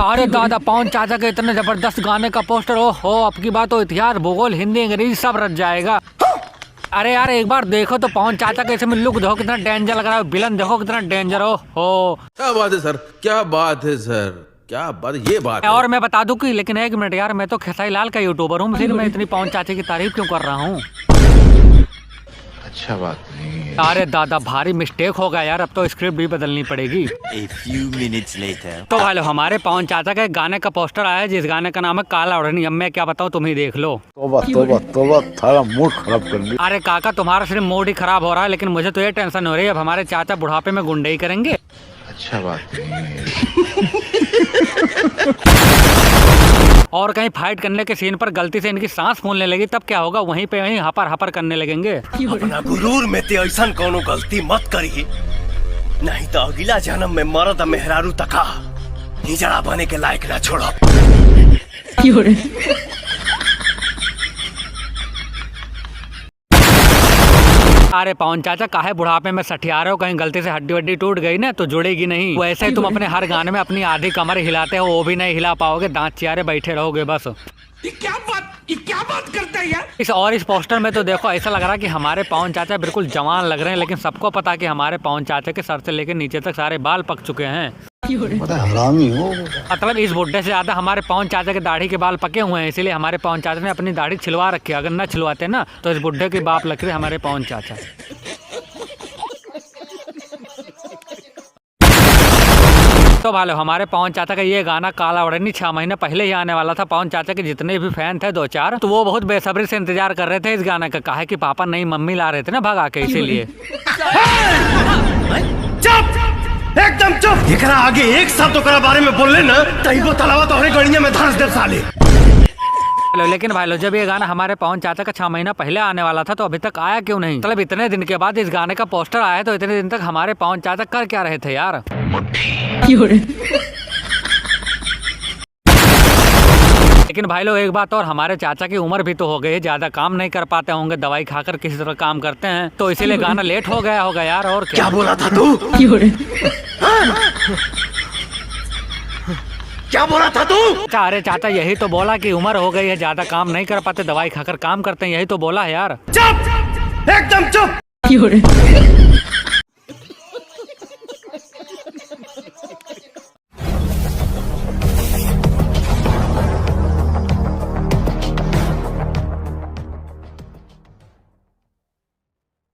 अरे दादा, पवन चाचा के इतने जबरदस्त गाने का पोस्टर, हो अब की बात तो इतिहास, भूगोल, हिंदी, अंग्रेजी सब रच जाएगा। अरे यार एक बार देखो तो पवन चाचा के इसमें लुक देखो कितना डेंजर लग रहा है, विलन देखो कितना डेंजर हो। क्या बात है सर, क्या बात है सर, क्या बात, ये बात है। और मैं बता दूं कि, लेकिन एक मिनट यार, मैं तो खेसारी लाल का यूट्यूबर हूँ, फिर मैं इतनी पवन चाचा की तारीफ क्यों कर रहा हूँ? अच्छा बात नहीं है। अरे दादा, भारी मिस्टेक हो गया यार, अब तो स्क्रिप्ट भी बदलनी पड़ेगी। A few minutes later. तो भाई लो, हमारे पवन चाचा का एक गाने का पोस्टर आया है, जिस गाने का नाम है काला ओढ़नी। अब मैं क्या बताऊँ, तुम ही देख लो। तोबा तोबा तोबा, थारा मूड खराब कर दी। अरे काका, तुम्हारा सिर्फ मूड ही खराब हो रहा है, लेकिन मुझे तो ये टेंशन हो रही है, अब हमारे चाचा बुढ़ापे में गुंडई करेंगे। अच्छा बात नहीं है। और कहीं फाइट करने के सीन पर गलती से इनकी सांस फूलने लगी, तब क्या होगा? वहीं पे वहीं हपर हपर करने लगेंगे। अपना गुरूर में ते ऐसा कोनो गलती मत करी, नहीं तो अगला जन्म में मरद मेहरारू तका निजड़ा बने के लायक ना छोड़ो। अरे पवन चाचा, काहे बुढ़ापे में सठिया रहे हो? कहीं गलती से हड्डी वड्डी टूट गई ना तो जुड़ेगी नहीं। वैसे ही तुम अपने हर गाने में अपनी आधी कमर हिलाते हो, वो भी नहीं हिला पाओगे, दांत चियारे बैठे रहोगे बस। ये क्या बात करता है यार? इस पोस्टर में तो देखो, ऐसा लग रहा है कि हमारे पवन चाचा बिल्कुल जवान लग रहे हैं, लेकिन सबको पता कि हमारे पवन चाचा के सर से लेकर नीचे तक सारे बाल पक चुके हैं। हरामी हो। मतलब इस बुड्ढे से ज्यादा हमारे पवन चाचा के दाढ़ी के बाल पके हुए हैं, इसीलिए हमारे पवन चाचा ने अपनी दाढ़ी छिलवा रखी है। अगर न छिलवाते ना तो इस बुड्ढे के बाप लगते हमारे पवन चाचा। तो भालो, हमारे पवन चाचा का ये गाना काला ओढ़नी 6 महीने पहले ही आने वाला था। पवन चाचा के जितने भी फैन थे 2-4, तो वो बहुत बेसब्री से इंतजार कर रहे थे इस गाने का। काहे कि पापा नई मम्मी ला रहे थे ना भगा के, इसीलिए। चुप, एकदम चुप। एकरा आगे एक शब्द ओकरा बारे में बोल लेना तइबो तलावा तोहरे गड़िया में धंस दे साले। लेकिन भाई लो, जब ये गाना हमारे पवन चाचा का 6 महीना पहले आने वाला था तो अभी तक आया क्यों नहीं? मतलब इतने दिन के बाद इस गाने का पोस्टर आया, तो इतने दिन तक हमारे पवन चाचा कर क्या रहे थे यार? लेकिन भाई लोग एक बात और, हमारे चाचा की उम्र भी तो हो गई है, ज्यादा काम नहीं कर पाते होंगे, दवाई खाकर किसी तरह काम करते हैं, तो इसीलिए गाना लेट हो गया होगा यार। और क्या बोला था तू? क्या बोला था तू? अरे चाचा, यही तो बोला कि उम्र हो गई है, ज्यादा काम नहीं कर पाते, दवाई खाकर काम करते हैं, यही तो बोला है यार। चुप, एकदम चुप।